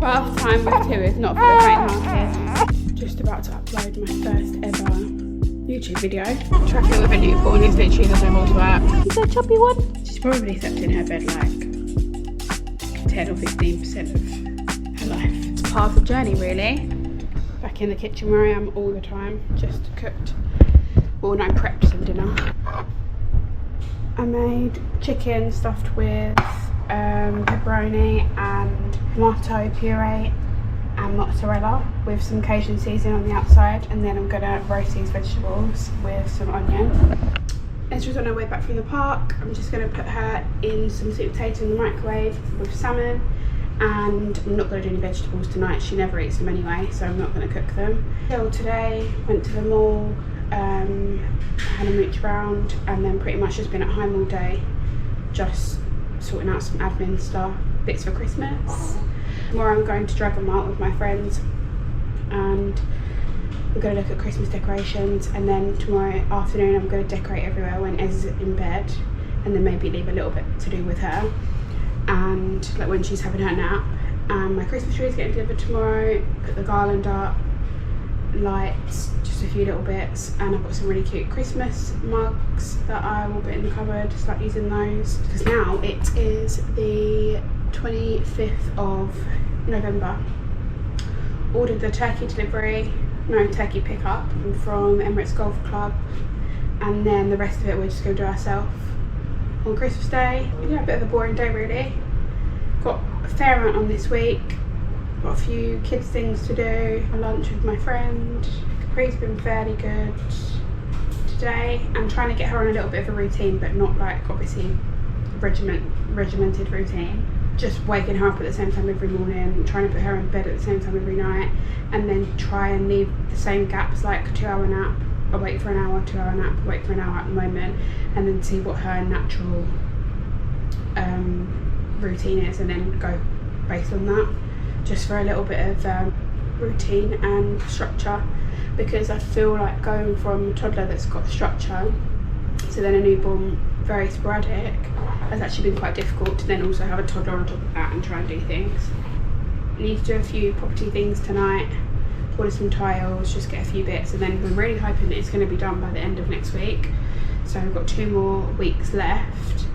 Bath time with two is not for the faint-hearted. Just about to upload my first ever YouTube video. Traffic with a newborn is literally the devil's work. Is that a chubby one? She's probably slept in her bed like 10 or 15% of her life. It's part of the journey really. Back in the kitchen where I am all the time, just cooked. Well, no, prepped some dinner. I made chicken stuffed with pepperoni and tomato puree and mozzarella with some Cajun seasoning on the outside, and then I'm gonna roast these vegetables with some onion. Ezra's on her way back from the park. I'm just gonna put her in some sweet potato in the microwave with salmon, and I'm not gonna do any vegetables tonight. She never eats them anyway, so I'm not gonna cook them. Till today, went to the mall, had a mooch around, and then pretty much just been at home all day, just sorting out some admin stuff, bits for Christmas. Tomorrow I'm going to Dragon Mart with my friends and we're going to look at Christmas decorations, and then tomorrow afternoon I'm going to decorate everywhere when Ez is in bed, and then maybe leave a little bit to do with her and like when she's having her nap. And my Christmas tree is getting delivered tomorrow, put the garland up, lights, just a few little bits, and I've got some really cute Christmas mugs that I will put in the cupboard, start using those, because now it is the 25th of November. Ordered the turkey turkey pickup from Emirates Golf Club, and then the rest of it we're just going to do ourselves on Christmas Day. Yeah, a bit of a boring day really. Got a fair amount on this week. Got a few kids things to do, a lunch with my friend. Capri's been fairly good today. I'm trying to get her on a little bit of a routine, but not like obviously regimented routine. Just waking her up at the same time every morning, trying to put her in bed at the same time every night, and then try and leave the same gaps, like 2-hour nap, awake for an hour, 2-hour nap, awake for an hour at the moment, and then see what her natural routine is, and then go based on that, just for a little bit of routine and structure, because I feel like going from a toddler that's got structure to then a newborn very sporadic has actually been quite difficult to then also have a toddler on top of that and try and do things. I need to do a few property things tonight, order some tiles, just get a few bits, and then we're really hoping that it's going to be done by the end of next week. So we've got 2 more weeks left,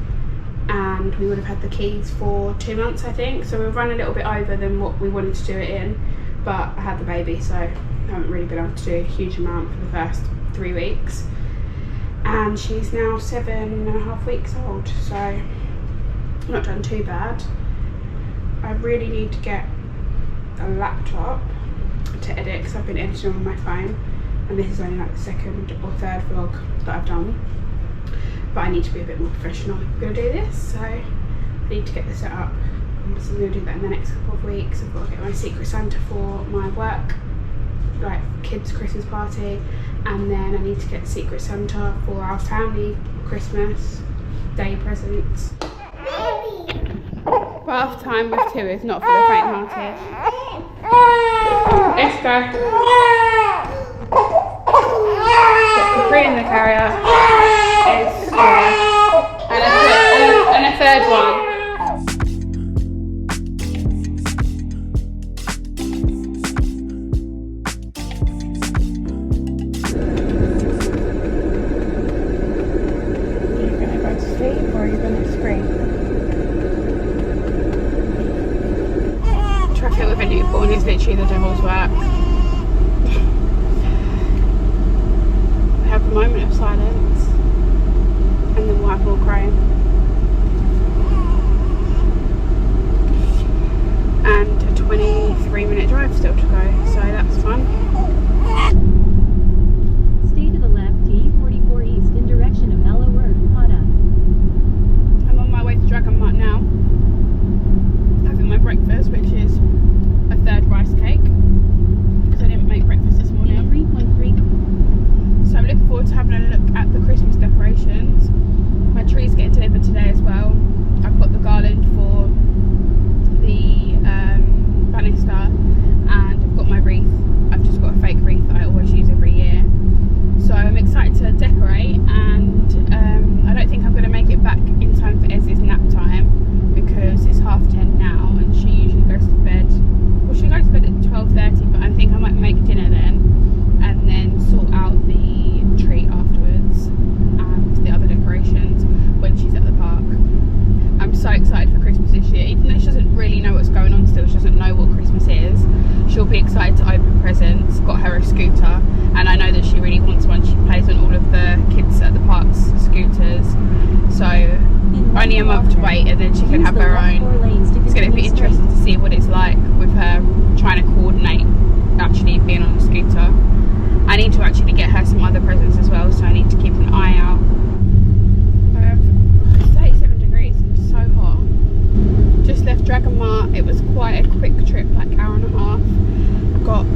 and we would have had the keys for 2 months I think, so we've run a little bit over than what we wanted to do it in, but I had the baby, so I haven't really been able to do a huge amount for the first 3 weeks. And she's now 7.5 weeks old, so not done too bad. I really need to get a laptop to edit, because I've been editing on my phone, and this is only like the 2nd or 3rd vlog that I've done, but I need to be a bit more professional if I'm going to do this, so I need to get this set up. So I'm going to do that in the next couple of weeks. I've got to get my Secret Santa for my work, like kids' Christmas party, and then I need to get Secret Santa for our family Christmas Day presents. Bath time with two is not for the faint-hearted. Let's go. Got Capri in the carrier, and a third one. Traffic with a newborn is literally the devil's work. We have a moment of silence, and then we'll have more crying. And a 23-minute drive still to go, so that's fun. Stay to the left, T44 east in direction of Aloe Hada. I'm on my way to Dragon Mart now, having my breakfast, which is a 3rd rice cake, because I didn't make breakfast this morning. 3.3. So I'm looking forward to having a look at the Christmas decorations. My tree's getting delivered today as well. I've got the garland for the banister, and I've got my decided to open presents, got her a scooter, and I know that she really wants one. She plays on all of the kids at the park's scooters, so only a month to wait and then she can have her own. It's going to be interesting to see what it's like with her trying to coordinate actually being on a scooter. I need to actually get her some other presents as well, so I need to keep an eye out. 37 degrees, it's so hot. Just left Dragon Mart. It was quite a quick trip, like hour and a half. Got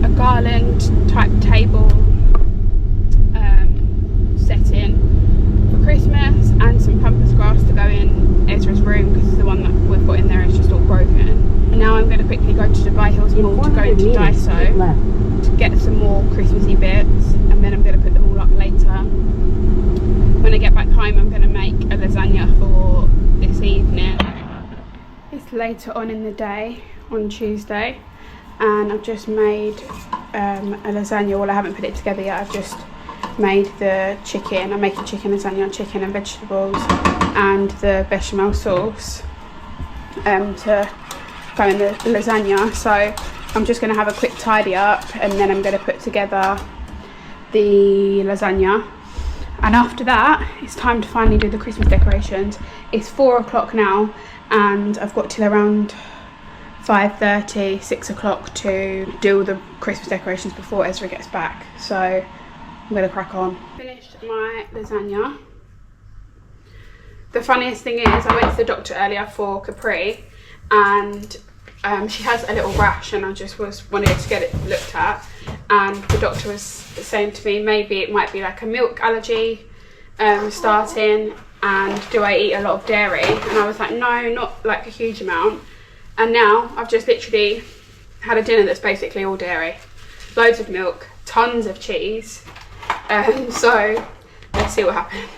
a garland type table set in for Christmas and some pampas grass to go in Ezra's room because the one that we've got in there is just all broken. And now I'm going to quickly go to Dubai Hills Mall to go into Daiso to get some more Christmassy bits, and then I'm going to put them all up later. When I get back home I'm going to make a lasagna for this evening. It's later on in the day on Tuesday and I've just made a lasagna. Well, I haven't put it together yet, I've just made the chicken. I'm making chicken lasagna, chicken and vegetables and the bechamel sauce to go in the lasagna. So I'm just going to have a quick tidy up and then I'm going to put together the lasagna. And after that it's time to finally do the Christmas decorations. It's 4 o'clock now and I've got till around 5:30, 6 o'clock to do all the Christmas decorations before Ezra gets back. So I'm going to crack on. Finished my lasagna. The funniest thing is I went to the doctor earlier for Capri and she has a little rash and I just wanted to get it looked at, and the doctor was saying to me maybe it might be like a milk allergy starting, and do I eat a lot of dairy? And I was like, no, not like a huge amount. And now I've just literally had a dinner that's basically all dairy, loads of milk, tons of cheese, so let's see what happens.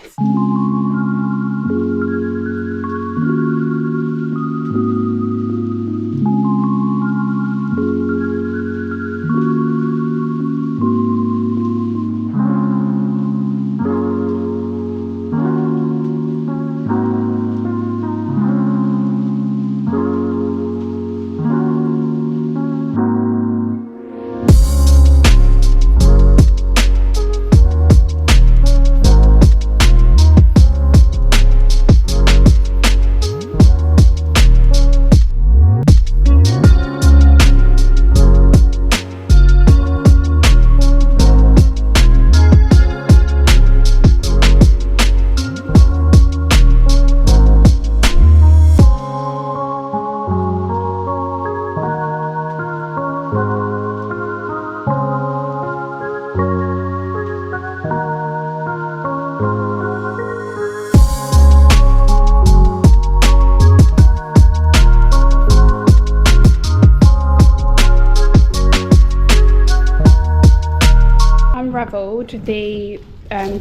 The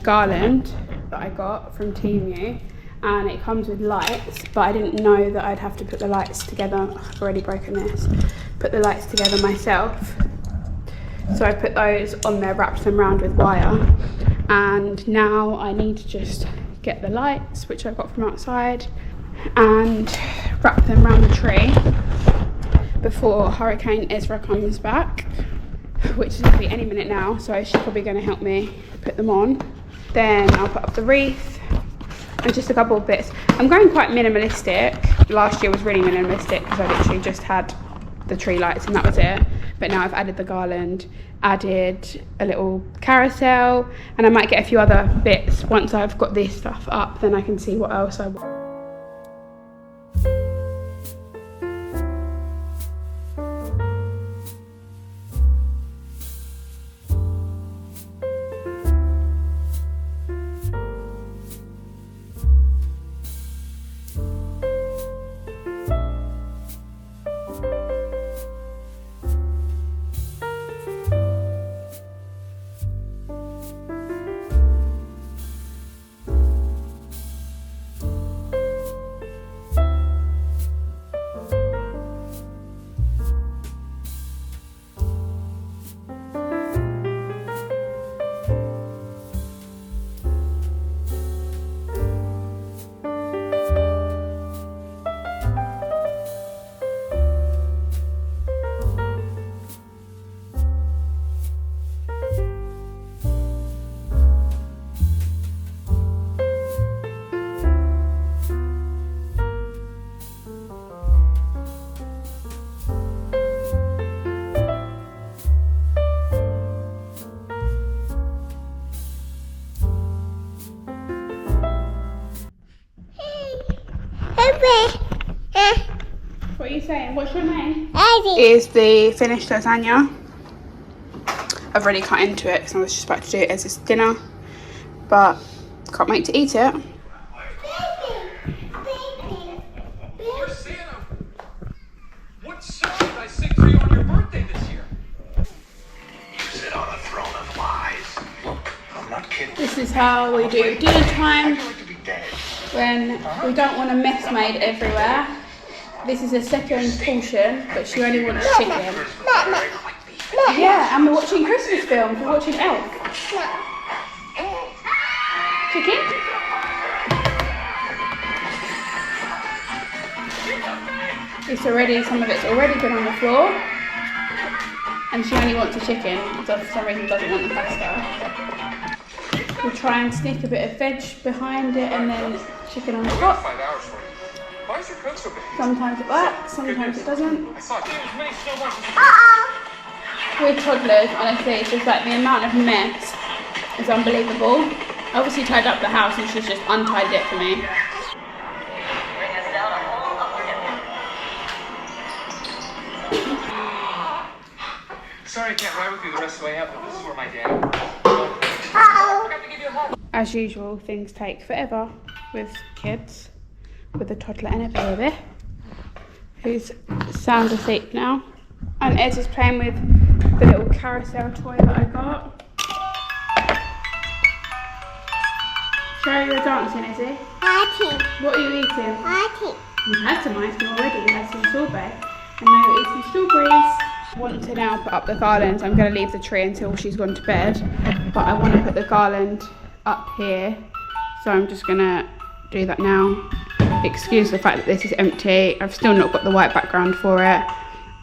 garland that I got from Temu, and it comes with lights, but I didn't know that I'd have to put the lights together. I've already broken this. Put the lights together myself. So I put those on there, wrapped them around with wire, and now I need to just get the lights, which I got from outside, and wrap them around the tree before Hurricane Ezra comes back, which is going to be any minute now, so she's probably going to help me put them on. Then I'll put up the wreath and just a couple of bits. I'm going quite minimalistic. Last year was really minimalistic because I literally just had the tree lights and that was it. But now I've added the garland, added a little carousel, and I might get a few other bits. Once I've got this stuff up, then I can see what else I want. what's your name? Is the finished lasagna. I've already cut into it because I was just about to do it as this dinner, but can't wait to eat it. You're Santa. What song did I sing for you on your birthday this year? You sit on a throne of lies. I'm not kidding. This is how we do dinner time when we don't want a mess made everywhere. This is a second portion, but she only wants chicken. Yeah, and we're watching Christmas films. We're watching Elf. Chicken? Some of it's already been on the floor. And she only wants a chicken, so for some reason doesn't want the pasta. We'll try and sneak a bit of veg behind it and then chicken on top. Why is your coat so big? Sometimes it works, sometimes it doesn't. I saw as many snowballs as With toddlers, honestly, it's just like the amount of mess is unbelievable. I obviously tied up the house and she's just untied it for me. Sorry I can't ride with you the rest of the way up, but this is where my dad I forgot to give you a hug. As usual, things take forever with kids, with a toddler and a baby, who's sound asleep now. And Ed is playing with the little carousel toy that I got. Show you're dancing, Izzy. What are you eating? You've had some ice cream already, you had some sorbet. And now you're eating strawberries. I want to now put up the garland. I'm going to leave the tree until she's gone to bed. But I want to put the garland up here. So I'm just going to do that now. Excuse the fact that this is empty. I've still not got the white background for it.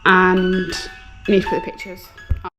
And need to put the pictures up.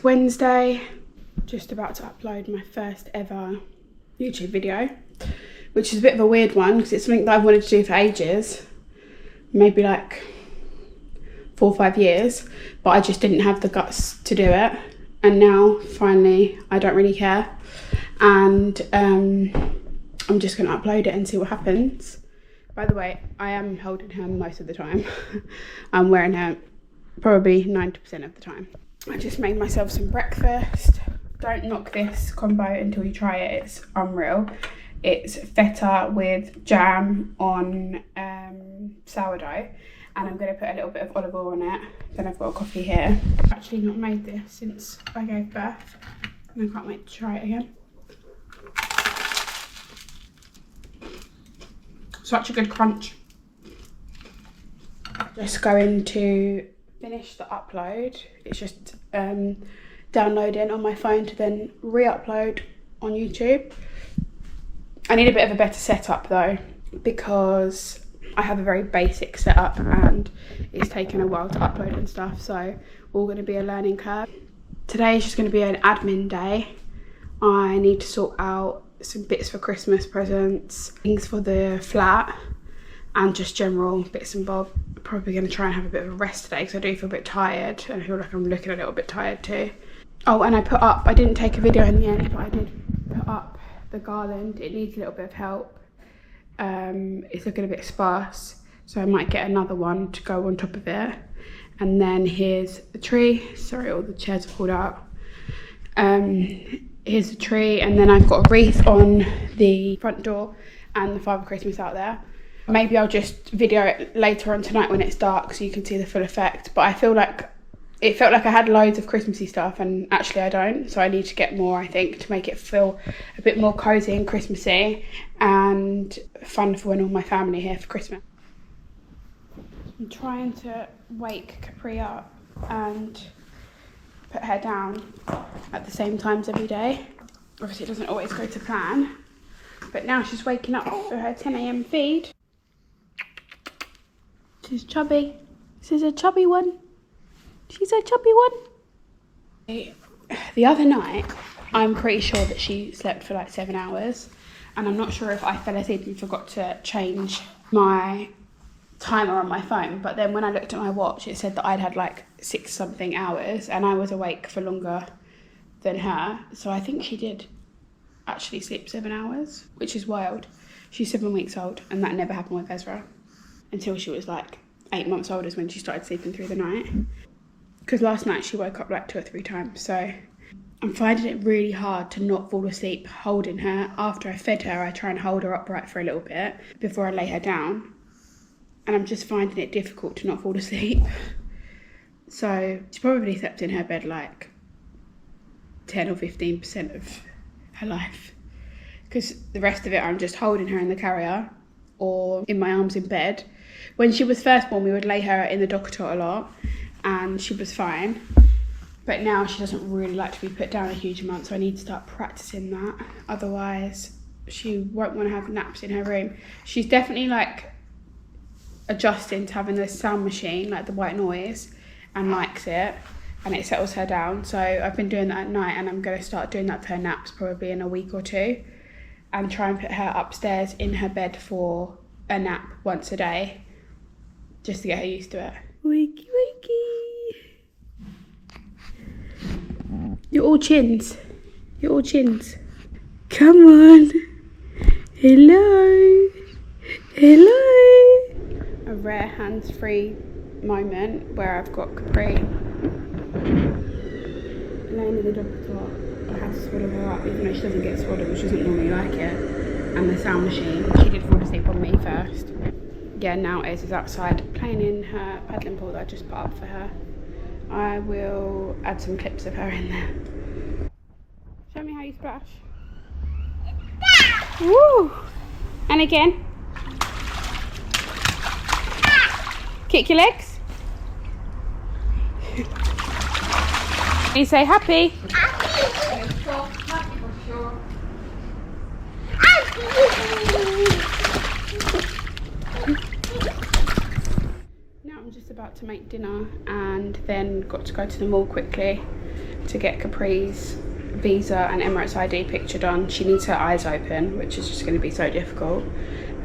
Wednesday, just about to upload my first ever YouTube video, which is a bit of a weird one because it's something that I've wanted to do for ages, maybe like 4 or 5 years, but I just didn't have the guts to do it. And now finally I don't really care, and I'm just going to upload it and see what happens. By the way, I am holding her most of the time. I'm wearing her probably 90% of the time. I just made myself some breakfast. Don't knock this combo until you try it. It's unreal. It's feta with jam on sourdough, and I'm going to put a little bit of olive oil on it. Then I've got a coffee here. I've actually not made this since I gave birth, and I can't wait to try it again. Such a good crunch. Just going to finish the upload. It's just downloading on my phone to then re-upload on YouTube. I need a bit of a better setup though, because I have a very basic setup and it's taken a while to upload and stuff, so all going to be a learning curve. Today is just going to be an admin day. I need to sort out some bits for Christmas presents, things for the flat, and just general bits and bobs. Probably going to try and have a bit of a rest today because I do feel a bit tired, and I feel like I'm looking a little bit tired too. Oh, and I didn't take a video in the end, but I did put up the garland. It needs a little bit of help. It's looking a bit sparse, so I might get another one to go on top of it. And then here's the tree. Sorry, all the chairs are pulled out. Here's the tree, and then I've got a wreath on the front door and the Father Christmas out there. Maybe I'll just video it later on tonight when it's dark so you can see the full effect. But I feel like it felt like I had loads of Christmassy stuff, and actually I don't. So I need to get more, I think, to make it feel a bit more cozy and Christmassy and fun for when all my family are here for Christmas. I'm trying to wake Capri up and put her down at the same times every day. Obviously it doesn't always go to plan, but now she's waking up for her 10 AM feed. She's chubby. This is a chubby one. She's a chubby one. The other night, I'm pretty sure that she slept for like 7 hours. And I'm not sure if I fell asleep and forgot to change my timer on my phone. But then when I looked at my watch, it said that I'd had like 6 something hours and I was awake for longer than her. So I think she did actually sleep 7 hours, which is wild. She's 7 weeks old and that never happened with Ezra until she was like 8 months old is when she started sleeping through the night. Because last night she woke up like 2 or 3 times. So I'm finding it really hard to not fall asleep holding her. After I fed her, I try and hold her upright for a little bit before I lay her down. And I'm just finding it difficult to not fall asleep. So she probably slept in her bed like 10 or 15% of her life. Because the rest of it, I'm just holding her in the carrier or in my arms in bed. When she was first born, we would lay her in the docker a lot and she was fine. But now she doesn't really like to be put down a huge amount, so I need to start practicing that. Otherwise, she won't want to have naps in her room. She's definitely like adjusting to having the sound machine, like the white noise, and likes it, and it settles her down. So I've been doing that at night, and I'm going to start doing that for her naps probably in a week or 2, and try and put her upstairs in her bed for a nap once a day, just to get her used to it. Wakey, wakey. You're all chins. You're all chins. Come on. Hello. Hello. A rare hands-free moment where I've got Capri laying in the dog top. I have to swaddle her up, even though she doesn't get swaddled, which doesn't normally like it. And the sound machine. She did fall asleep on me first. Yeah, now Ez is outside playing in her paddling pool that I just put up for her. I will add some clips of her in there. Show me how you splash. Woo! And again. Kick your legs. Can you say happy? About to make dinner and then got to go to the mall quickly to get Capri's visa and Emirates ID picture done. She needs her eyes open, which is just going to be so difficult.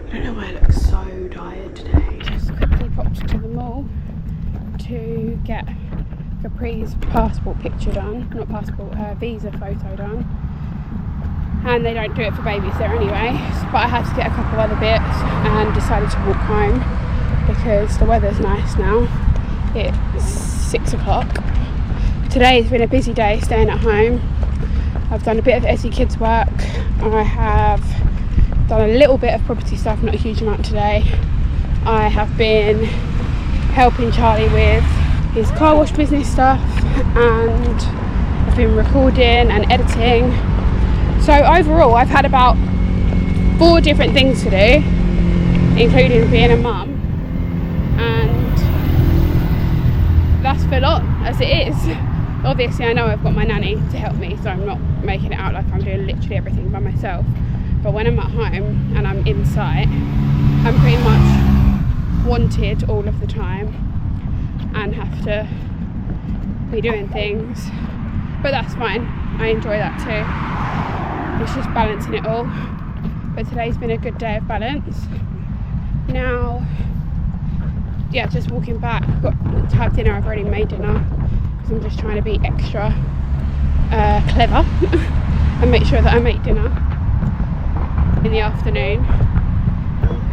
I don't know why I look so tired today. Just quickly popped to the mall to get Capri's passport picture done, not passport, her visa photo done. And they don't do it for babies there anyway, but I had to get a couple other bits and decided to walk home because the weather's nice now. It's 6 o'clock. Today has been a busy day staying at home. I've done a bit of Essie Kids work. I have done a little bit of property stuff, not a huge amount today. I have been helping Charlie with his car wash business stuff and I've been recording and editing. So overall I've had about 4 different things to do, including being a mum. And that's full on as it is. Obviously I know I've got my nanny to help me, so I'm not making it out like I'm doing literally everything by myself, but when I'm at home and I'm in sight, I'm pretty much wanted all of the time and have to be doing things, but that's fine. I enjoy that too. It's just balancing it all, but today's been a good day of balance. Now yeah, just walking back, got to have dinner. I've already made dinner because I'm just trying to be extra clever and make sure that I make dinner in the afternoon.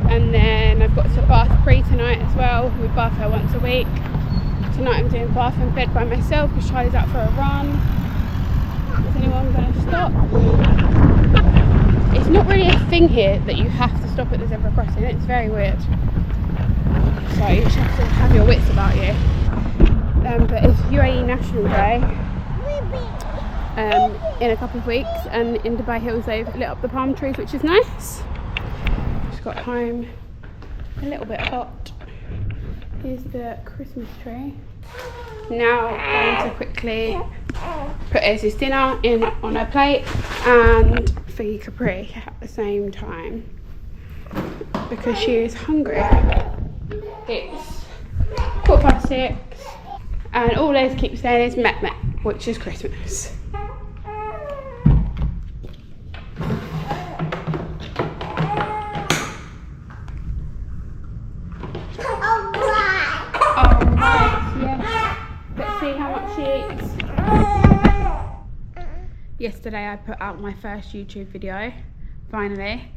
And then I've got to bath Bree tonight as well. We bath her once a week. Tonight I'm doing bath and bed by myself because Charlie's out for a run. Is anyone going to stop? It's not really a thing here that you have to stop at the zebra crossing. It's very weird. So you just have to have your wits about you. But it's UAE National Day in a couple of weeks, and in Dubai Hills they've lit up the palm trees, which is nice. Just got home a little bit hot. Here's the Christmas tree. Now I'm going to quickly put Ez's dinner in on her plate and feed Capri at the same time because she is hungry. It's 6:15 And all Les keeps saying is met, which is Christmas. Let's see how much she eats. Yesterday I put out my first YouTube video, finally,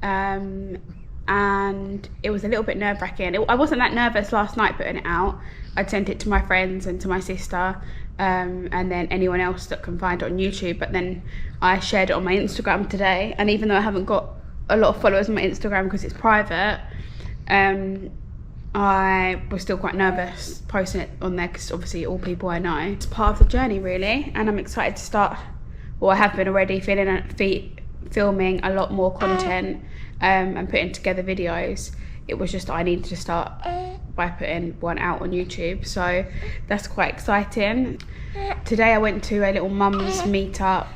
and it was a little bit nerve-wracking. I wasn't that nervous last night putting it out. I'd sent it to my friends and to my sister, and then anyone else that can find it on YouTube, but then I shared it on my Instagram today, and even though I haven't got a lot of followers on my Instagram because it's private, I was still quite nervous posting it on there because obviously all people I know. It's part of the journey really, and I'm excited to start, well I have been already, filming a lot more content and putting together videos. It was just I needed to start by putting one out on YouTube, so that's quite exciting. Today I went to a little mum's meetup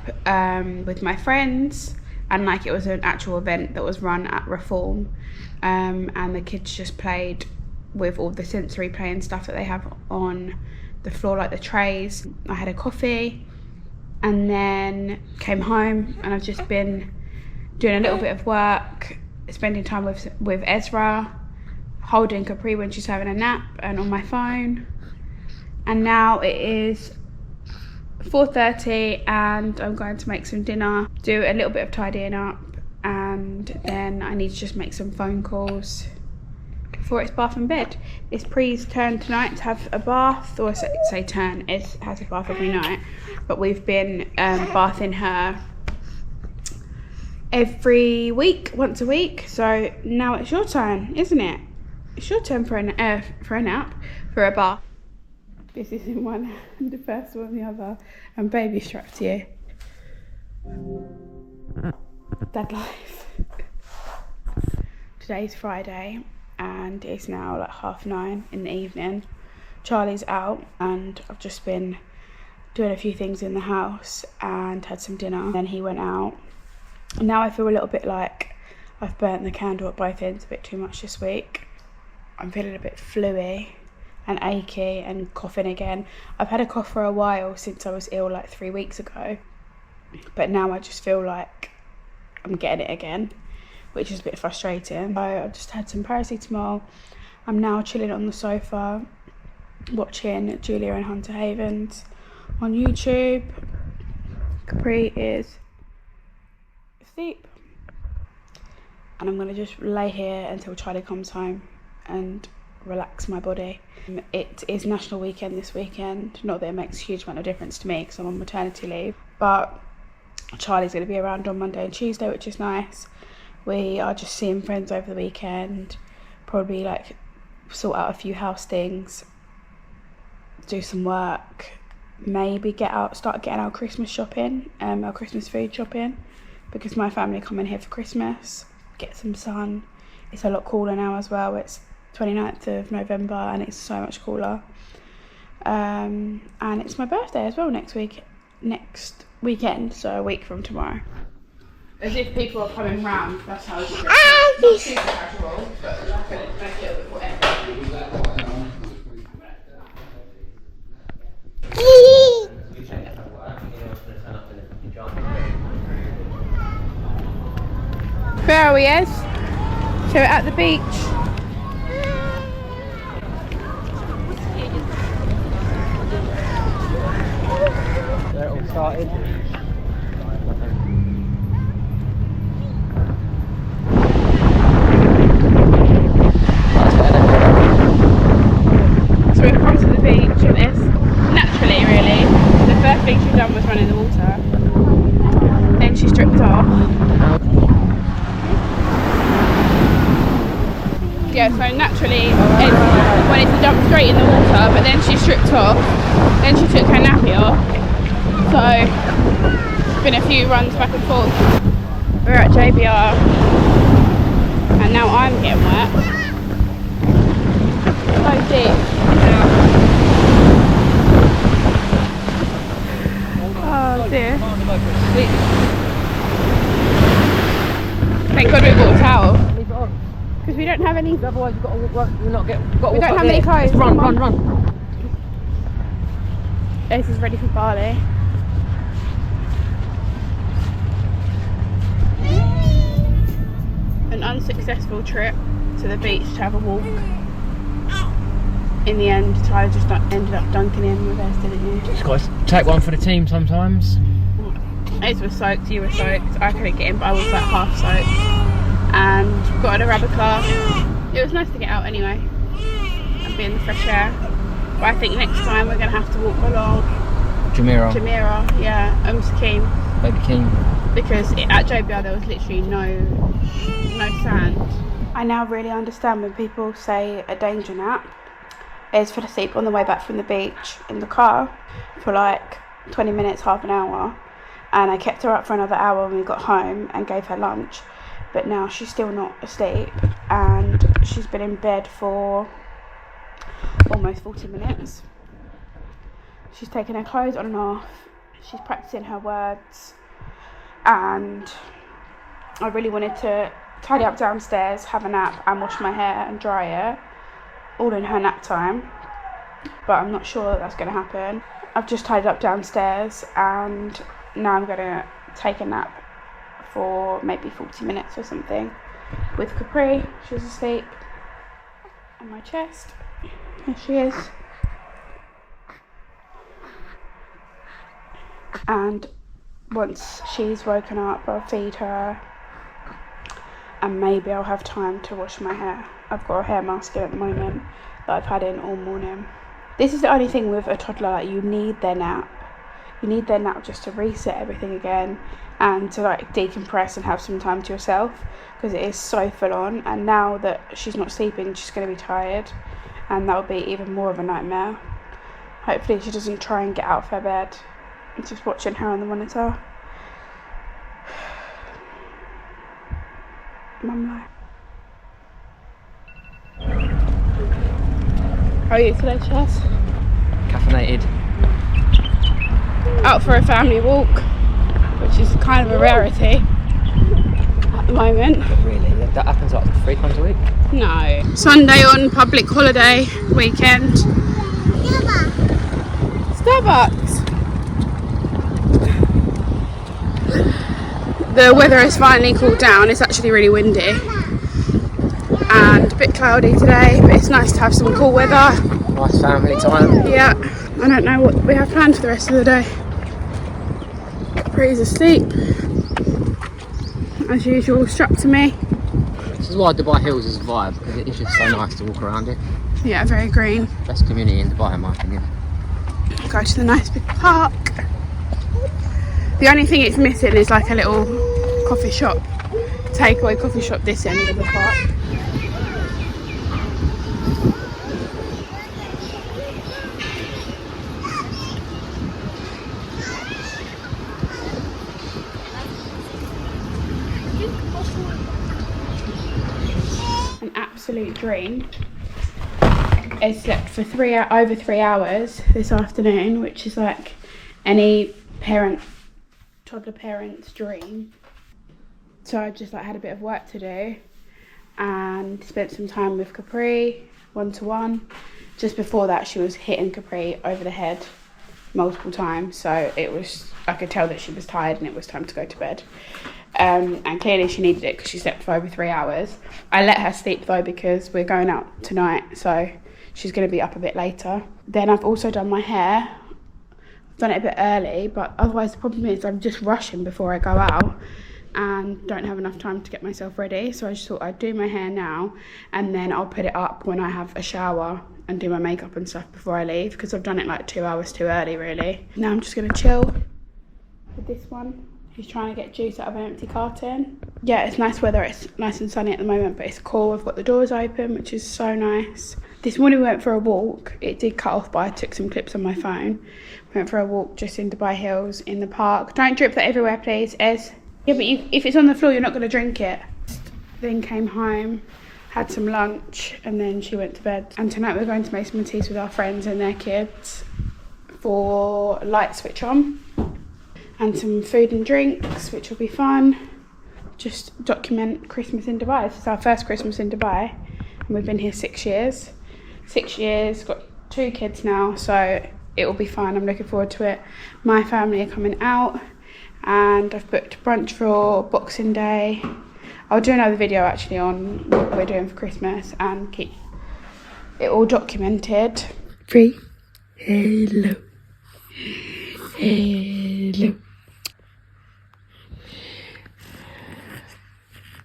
with my friends, and like it was an actual event that was run at Reform, and the kids just played with all the sensory play and stuff that they have on the floor, like the trays. I had a coffee and then came home, and I've just been doing a little bit of work, spending time with Ezra, holding Capri when she's having a nap, and on my phone. And now it is 4:30 and I'm going to make some dinner, do a little bit of tidying up, and then I need to just make some phone calls before it's bath and bed. It's Pre's turn tonight to have a bath, or say turn, it has a bath every night, but we've been bathing her every week, once a week. So now it's your turn, isn't it? It's your turn for a nap, for a bath. This is in one hand, the first one in the other, and baby strapped here. Dad life. Today's Friday and it's now like 9:30 in the evening. Charlie's out and I've just been doing a few things in the house and had some dinner. Then he went out. Now I feel a little bit like I've burnt the candle at both ends a bit too much this week. I'm feeling a bit fluey and achy and coughing again. I've had a cough for a while since I was ill like 3 weeks ago, but now I just feel like I'm getting it again, which is a bit frustrating. So I've just had some paracetamol. I'm now chilling on the sofa watching Julia and Hunter Havens on YouTube. Capri is asleep and I'm gonna just lay here until Charlie comes home and relax my body. It is national weekend this weekend. Not that it makes a huge amount of difference to me because I'm on maternity leave, but Charlie's going to be around on Monday and Tuesday, which is nice. We are just seeing friends over the weekend, probably like sort out a few house things, do some work, maybe start getting our Christmas shopping, our Christmas food shopping, because my family come in here for Christmas, get some sun. It's a lot cooler now as well. It's 29th of November and it's so much cooler, and it's my birthday as well next weekend, so a week from tomorrow. As if people are coming round, that's how it's not super casual, but I can make it a bit whatever. Where are we, Ez? So we're at the beach. There it all started. So we've come to the beach and it's naturally really. The first thing she's done was run in the water. Then she stripped off. Yeah, so naturally Ed wanted to jump straight in the water, but then she stripped off. Then she took her nappy off. So it's been a few runs back and forth. We're at JBR and now I'm getting wet. So deep. Oh dear. Thank God we bought a towel. Leave it on. Because we don't have any. Otherwise, you've got to walk. We don't have any clothes. Run. Ez is ready for Bali. An unsuccessful trip to the beach to have a walk. In the end, Tyler just ended up dunking in with us, didn't you? Just got to take one for the team sometimes. Ez was soaked, you were soaked. I couldn't get in, but I was like half soaked. And got a rubber class. It was nice to get out anyway and be in the fresh air. But I think next time we're going to have to walk along Jumeirah, yeah, Sakim. Baby King. Because at JBR there was literally no sand. I now really understand when people say a danger nap is fell asleep on the way back from the beach in the car for like 20 minutes, half an hour, and I kept her up for another hour when we got home and gave her lunch, but now she's still not asleep and she's been in bed for almost 40 minutes. She's taken her clothes on and off, she's practicing her words, and I really wanted to tidy up downstairs, have a nap and wash my hair and dry it all in her nap time, but I'm not sure that that's going to happen. I've just tidied up downstairs and now I'm going to take a nap for maybe 40 minutes or something with Capri. She's asleep on my chest. There she is. And once she's woken up, I'll feed her and maybe I'll have time to wash my hair. I've got a hair mask in at the moment that I've had in all morning. This is the only thing with a toddler, like, you need their nap. You need their nap just to reset everything again and to like decompress and have some time to yourself, because it is so full on, and now that she's not sleeping she's going to be tired and that will be even more of a nightmare. Hopefully she doesn't try and get out of her bed. I'm just watching her on the monitor. Mum life. How are you today, Chess? Caffeinated. Out for a family walk, which is kind of a rarity at the moment. Really? That happens like 3 times a week? No. Sunday on public holiday weekend. Starbucks. The weather has finally cooled down. It's actually really windy and a bit cloudy today, but it's nice to have some cool weather. Nice family time. Yeah. I don't know what we have planned for the rest of the day. Capri's asleep as usual, strapped to me. This is why Dubai Hills is a vibe, because it is just so nice to walk around it. Yeah, very green. Best community in Dubai in my opinion. Go to the nice big park. The only thing it's missing is like a little coffee shop, takeaway coffee shop this end of the park. An absolute dream. I slept for over 3 hours this afternoon, which is like any toddler parent's dream. So I just like had a bit of work to do and spent some time with Capri one-to-one. Just before that she was hitting Capri over the head multiple times, so I could tell that she was tired and it was time to go to bed. And clearly she needed it because she slept for over 3 hours. I let her sleep though because we're going out tonight, so she's going to be up a bit later. Then I've also done my hair. I've done it a bit early, but otherwise the problem is I'm just rushing before I go out and don't have enough time to get myself ready. So I just thought I'd do my hair now and then I'll put it up when I have a shower and do my makeup and stuff before I leave, because I've done it like 2 hours too early really. Now I'm just going to chill with this one. He's trying to get juice out of an empty carton. Yeah, it's nice weather. It's nice and sunny at the moment, but it's cool. I've got the doors open, which is so nice. This morning we went for a walk. It did cut off, but I took some clips on my phone. We went for a walk just in Dubai Hills in the park. Don't drip that everywhere, please, Ez. Yeah, but if it's on the floor, you're not going to drink it. Then came home, had some lunch, and then she went to bed. And tonight we're going to make some teas with our friends and their kids for light switch on. And some food and drinks, which will be fun. Just document Christmas in Dubai. This is our first Christmas in Dubai, and we've been here 6 years. 6 years, got 2 kids now, so it will be fine. I'm looking forward to it. My family are coming out and I've booked brunch for Boxing Day. I'll do another video actually on what we're doing for Christmas and keep it all documented. 3. Hello. Hello.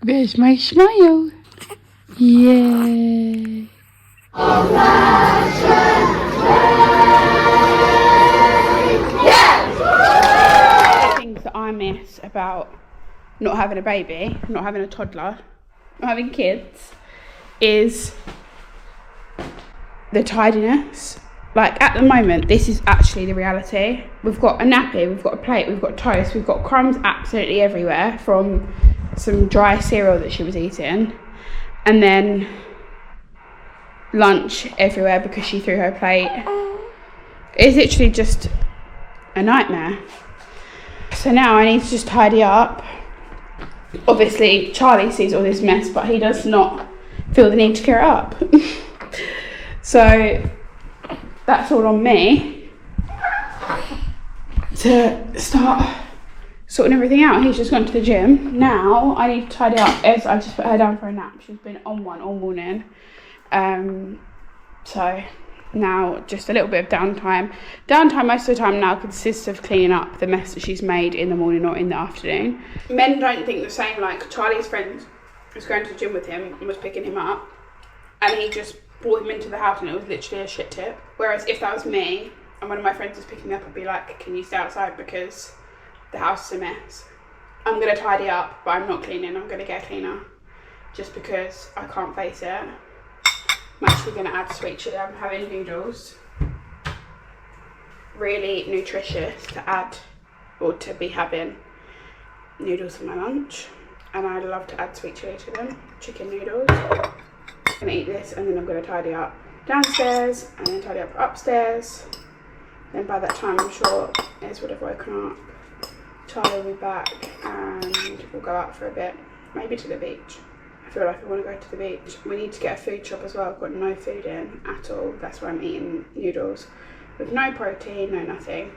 There's my smile. Yeah. The things that I miss about not having a baby, not having a toddler, not having kids, is the tidiness. Like at the moment, this is actually the reality. We've got a nappy, we've got a plate, we've got toast, we've got crumbs absolutely everywhere from some dry cereal that she was eating, and then lunch everywhere because she threw her plate. It's literally just a nightmare. So now I need to just tidy up. Obviously Charlie sees all this mess, but he does not feel the need to clear it up. So that's all on me to start sorting everything out. He's just gone to the gym. Now I need to tidy up. I just put her down for a nap. She's been on one all morning. So now just a little bit of downtime. Downtime most of the time now consists of cleaning up the mess that she's made in the morning or in the afternoon. Men don't think the same. Like Charlie's friend was going to the gym with him and was picking him up, and he just brought him into the house and it was literally a shit tip. Whereas if that was me and one of my friends was picking me up, I'd be like, can you stay outside because the house is a mess. I'm going to tidy up, but I'm not cleaning. I'm going to get a cleaner just because I can't face it. I'm actually going to add sweet chili. I'm having noodles. Really nutritious to add, or to be having noodles for my lunch. And I love to add sweet chili to them. Chicken noodles. I'm going to eat this and then I'm going to tidy up downstairs and then tidy up upstairs. Then by that time I'm sure Ez would have woken up. Charlie will be back and we'll go out for a bit. Maybe to the beach. I feel like I want to go to the beach. We need to get a food shop as well. I've got no food in at all. That's why I'm eating noodles with no protein, no nothing.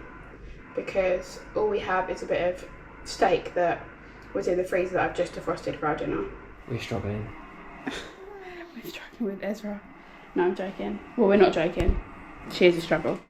Because all we have is a bit of steak that was in the freezer that I've just defrosted for our dinner. We're struggling. We're struggling with Ezra. No, I'm joking. Well, we're not joking. She is a struggle.